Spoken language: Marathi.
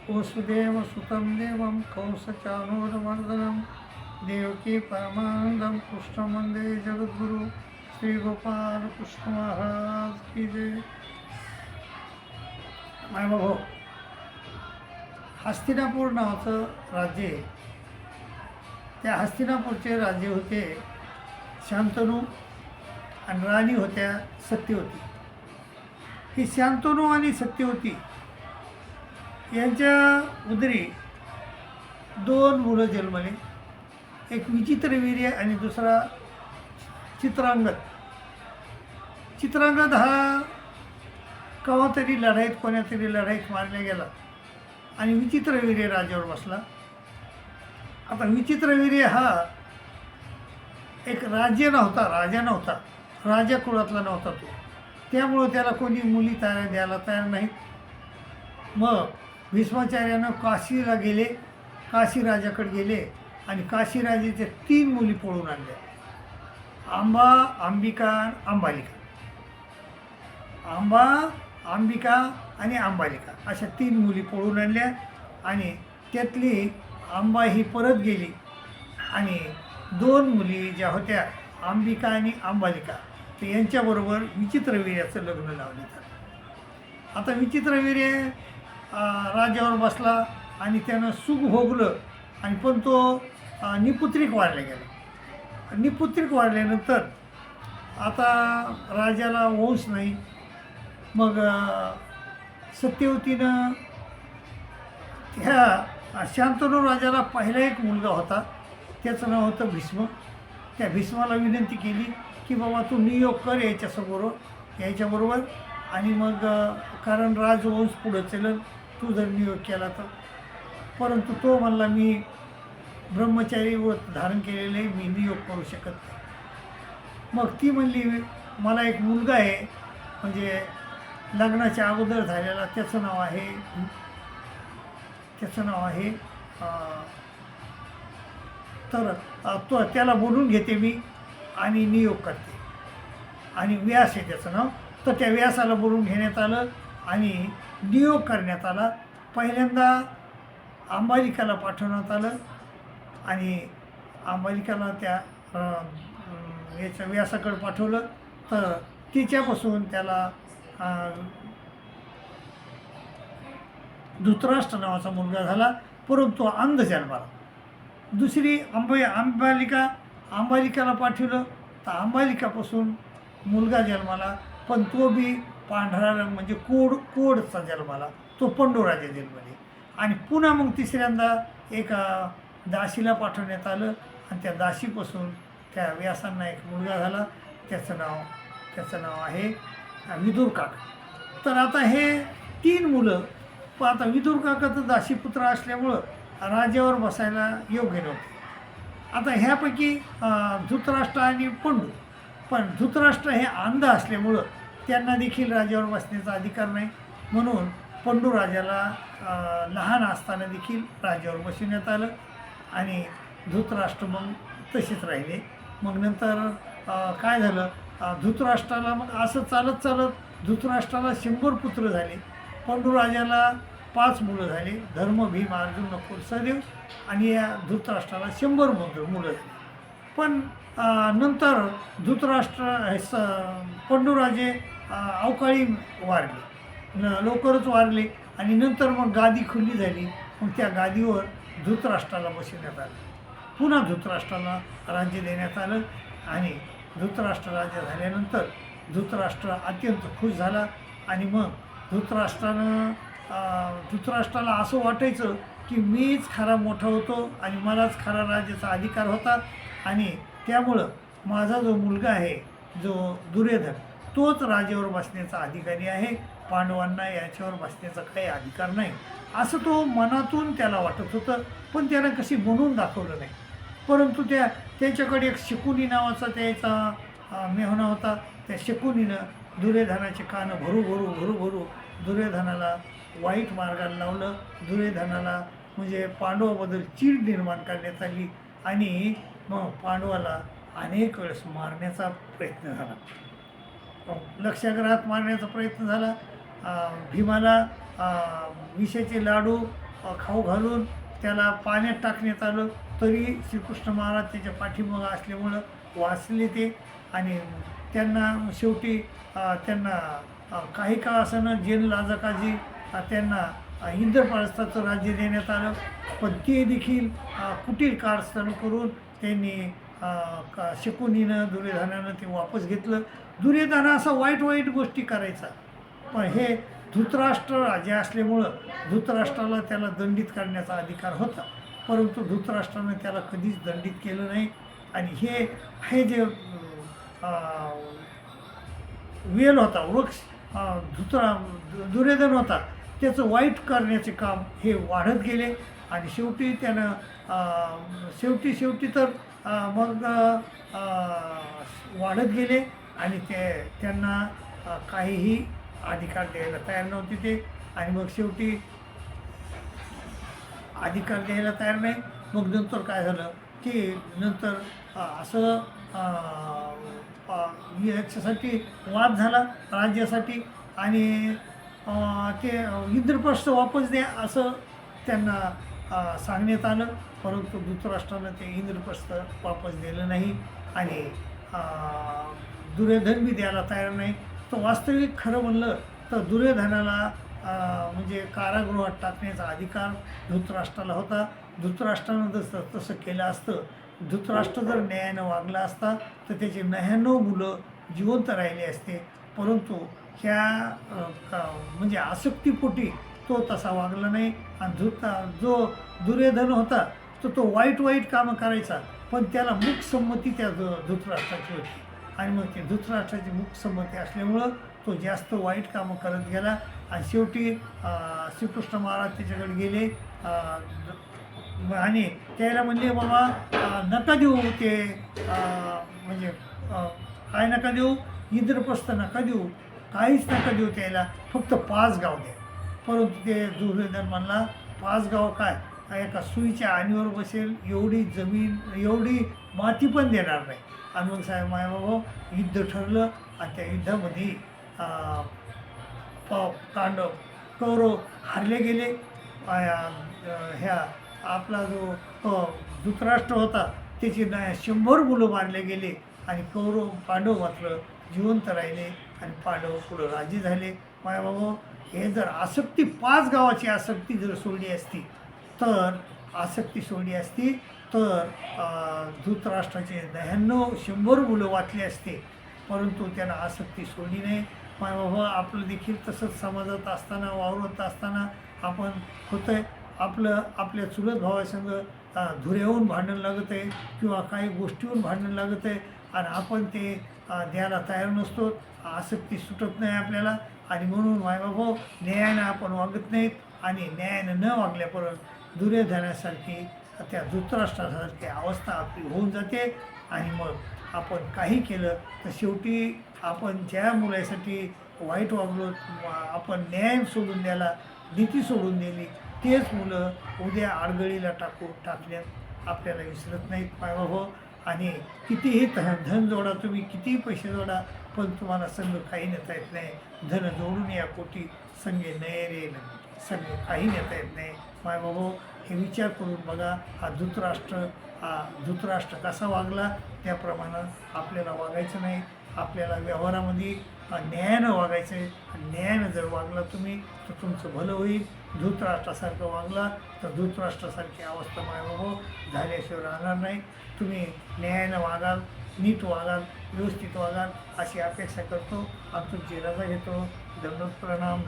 वसुदेवसुतं देवं कंसचाणूरमर्दनं देवकी परमानंदं कृष्ण वंदे जगद्गुरु श्री गोपाल कृष्ण महाराज की जय. मायबाबा, हस्तिनापूर नावाचं राज्य आहे. त्या हस्तिनापूरचे राज्य होते शांतनू आणि राणी होत्या सत्यवती. ही शांतनू आणि सत्यवती यांच्या उदरी दोन मुलं जन्मले. एक विचित्रवीर्य आणि दुसरा चित्रांगद. चित्रांगद हा केव्हा तरी लढाईत कोण्या तरी लढाईत मारला गेला आणि विचित्रवीर्य राज्यावर बसला. आता विचित्रवीर्य हा एक राजा नव्हता, राजा कुळातला नव्हता तो. त्यामुळं त्याला कोणी मुली द्यायला तयार नाहीत. मग भीष्माचार्यानं काशीला गेले, काशी राजाकडे गेले आणि काशी राजाच्या 3 मुली पळून आणल्या. आंबा, अंबिका, अंबालिका. आंबा, अंबिका आणि अंबालिका अशा 3 मुली पळून आणल्या आणि त्यातली आंबा ही परत गेली आणि 2 मुली ज्या होत्या अंबिका आणि अंबालिका ते यांच्याबरोबर विचित्रवीर्याचं लग्न लावले. आता विचित्रवीर्य राज्यावर बसला आणि त्यानं सुख भोगलं आणि पण तो निपुत्रिक वाढला गेला. निपुत्रिक वाढल्यानंतर आता राजाला वंश नाही. मग सत्यवतीनं ह्या शांतनू राजाला पहिला एक मुलगा होता, त्याचं नाव होतं भीष्म. त्या भीष्माला विनंती केली की बाबा तू नियोग कर याच्याबरोबर आणि मग कारण राजवंश पुढं चलन तू जर नियोग केला तर. परंतु तो म्हणला मी ब्रह्मचारी व्रत धारण केलेले, मी नियोग करू शकत नाही. मग ती म्हणली मला एक मुलगा आहे म्हणजे लग्नाच्या अगोदर झालेला, त्याचं नाव आहे तर तो त्याला बोलून घेते मी आणि नियोग करते. आणि व्यास आहे त्याचं नाव. तर त्या व्यासाला बोलून घेण्यात आलं आणि नियोग करण्यात आला. पहिल्यांदा अंबालिकाला पाठवण्यात आलं आणि अंबालिकाला त्या याच्या व्यासाकडे पाठवलं. तर तिच्यापासून त्याला धृतराष्ट्र नावाचा मुलगा झाला, परंतु अंध जन्माला. दुसरी अंबालिकाला पाठवलं तर अंबालिकापासून मुलगा जन्माला, पण तो बी पांढरा रंग म्हणजे कोडचा जन्माला, तो पंडूराजा जन्मले. आणि पुन्हा मग तिसऱ्यांदा एका दासीला पाठवण्यात आलं आणि त्या दासीपासून त्या व्यासांना एक मुलगा झाला, त्याचं नाव आहे विदुर काका. तर आता हे 3 मुलं, पण आता विदुर काका तर दासीपुत्र असल्यामुळं राज्यावर बसायला योग्य नव्हते. आता ह्यापैकी धृतराष्ट्र आणि पंडू, पण धृतराष्ट्र हे अंध असल्यामुळं त्यांना देखील राज्यावर बसण्याचा अधिकार नाही. म्हणून पंडू राजाला लहान असताना देखील राज्यावर बसवण्यात आलं आणि धृतराष्ट्र मग तसेच राहिले. मग नंतर काय झालं, धृतराष्ट्राला मग असं चालत धृतराष्ट्राला 100 पुत्र झाले. पंडू राजाला 5 मुलं झाली, धर्म, भीम, अर्जुन, नकुल, सहदेव. आणि या धृतराष्ट्राला 100 मुलं झाली. पण नंतर पंडूराजे अवकाळी वारले, लवकरच वारले आणि नंतर मग गादी खुली झाली. मग त्या गादीवर धृतराष्ट्राला बसवण्यात आलं. पुन्हा धृतराष्ट्राला राज्य देण्यात आलं आणि धृतराष्ट्र राजा झाल्यानंतर धृतराष्ट्र अत्यंत खुश झाला. आणि मग धृतराष्ट्राला असं वाटायचं की मीच खरा मोठा होतो आणि मलाच खरा राज्याचा अधिकार होता आणि त्यामुळं माझा जो मुलगा आहे जो दुर्योधन तोच राज्यावर बसण्याचा अधिकारी आहे, पांडवांना याच्यावर बसण्याचा काही अधिकार नाही, असं तो मनातून त्याला वाटत होतं. पण त्यानं कशी बनवून दाखवलं नाही. परंतु त्याच्याकडे एक शकुनी नावाचा त्याचा मेहुणा होता. त्या शकुनीनं दुर्योधनाचे कान भरू दुर्योधनाला वाईट मार्गाला लावलं. दुर्योधनाला म्हणजे पांडवाबद्दल चीड निर्माण करण्यात आली आणि मग पांडवाला अनेक वेळेस मारण्याचा प्रयत्न झाला, लक्षाग्रहात मारण्याचा प्रयत्न झाला. भीमाला विषाचे लाडू खाऊ घालून त्याला पाण्यात टाकण्यात आलं, तरी श्रीकृष्ण महाराज त्याच्या पाठीमागं असल्यामुळं वाचले ते. आणि त्यांना शेवटी त्यांना काही काळ असताना जैन राजाकाजी त्यांना इंद्रप्रस्थाचं राज्य देण्यात आलं. पण ते देखील कुटील कारस्थान करून त्यांनी शकुनीनं दुर्योधनानं ते वापस घेतलं. दुर्योधन असं वाईट वाईट गोष्टी करायचा, पण हे धृतराष्ट्र राजा असल्यामुळं धृतराष्ट्राला त्याला दंडित करण्याचा अधिकार होता, परंतु धृतराष्ट्रानं त्याला कधीच दंडित केलं नाही. आणि हे जे वेल होता, वृक्ष दुर्योधन होता, त्याचं वाईट करण्याचे काम हे वाढत गेले. आणि शेवटी त्यानं शेवटी तर मग वाढत गेले आणि त्यांना काहीही अधिकार द्यायला तयार नव्हते ते. आणि मग शेवटी अधिकार द्यायला तयार नाही. मग नंतर काय झालं की नंतर असं याच्यासाठी वाद झाला राज्यासाठी. आणि ते इंद्रप्रस्थ वापस द्या असं त्यांना सांगण्यात आलं, परंतु धृतराष्ट्रानं ते इंद्रप्रस्थ वापस दिलं नाही. आणि दुर्योधन बी द्यायला तयार नाही. तर वास्तविक खरं म्हणलं तर दुर्योधनाला म्हणजे कारागृहात टाकण्याचा अधिकार धृतराष्ट्राला होता. धृतराष्ट्रानं तसं केलं असतं, धृतराष्ट्र जर न्यायानं वागला असता तर त्याचे 99 मुलं जिवंत राहिले असते. परंतु ह्या म्हणजे आसक्तीपोटी तो तसा वागला नाही. आणि जो दुर्योधन होता तो वाईट कामं करायचा, पण त्याला मूकसंमती त्या धृतराष्ट्राची होती. आणि मग ते धृतराष्ट्राची मूकसंमती असल्यामुळं तो जास्त वाईट कामं करत गेला. आणि शेवटी श्रीकृष्ण महाराज त्याच्याकडे गेले आणि त्याला म्हणले, बाबा नका देऊ ते म्हणजे काय नका देऊ, इंद्रप्रस्थ नका देऊ, काहीच नका देऊ त्याला, फक्त 5 गाव द्या. परंतु ते दुर्योधन म्हणला 5 गाव काय, एका सुईच्या आणीवर बसेल एवढी जमीन, एवढी माती पण देणार नाही. आणि मग साहेब मायबाबा युद्ध ठरलं. आणि त्या युद्धामध्ये कौरव हारले गेले. ह्या आपला जो धृतराष्ट्र होता त्याची 100 मुलं मारले गेले. आणि पांडव मात्र जिवंत राहिले आणि पांडव पुढं राजी झाले. मायबाबा हे जर आसक्ती 5 गावाची आसक्ती जर सोडली असती तर धृतराष्ट्राचे 100 मुलं वाचले असते. परंतु त्यांना आसक्ती सोडली नाही. मायबाबा आपलं देखील तसंच समाजात असताना, वावरत असताना आपण होतं आहे, आपल्या चुलत भावासंग धुऱ्याहून भांडण लागत आहे किंवा काही गोष्टीहून भांडण लागत आहे आणि आपण ते द्यायला तयार नसतो. आसक्ती सुटत नाही आपल्याला. आणि म्हणून मायबाबा न्यायानं आपण वागत नाहीत. आणि न्यायानं न वागल्यापर्यंत दुर्योधनासारखी, त्या धृतराष्ट्रासारखी अवस्था आपली होऊन जाते. आणि मग आपण काही केलं तर शेवटी आपण ज्या मुलासाठी वाईट वागलो, आपण न्याय सोडून द्यायला, नीती सोडून दिली, तेच मुलं उद्या आडगळीला टाकण्यात आपल्याला विसरत नाहीत मायबाबा. आणि कितीही धन जोडा, तुम्ही कितीही पैसे जोडा, पण तुम्हाला संघ काही नेता येत नाही. धन जोडून या कोटी संगे नये रे संघ काही नेता येत नाही मायबाबा. हे विचार करून बघा. हा धृतराष्ट्र कसा वागला त्याप्रमाणे आपल्याला वागायचं नाही. आपल्याला व्यवहारामध्ये न्यायानं वागायचं आहे. न्यायानं जर वागला तुम्ही तर तुमचं भलं होईल. धृतराष्ट्रासारखं वागला तर धृतराष्ट्रासारखी अवस्था मायबाबा झाल्याशिवाय राहणार नाही. तुम्ही न्यायानं वागाल, नीट वागाल, व्यवस्थित वागाल अशी अपेक्षा करतो आणि तुमची रजा घेतो. दंडोत प्रणाम.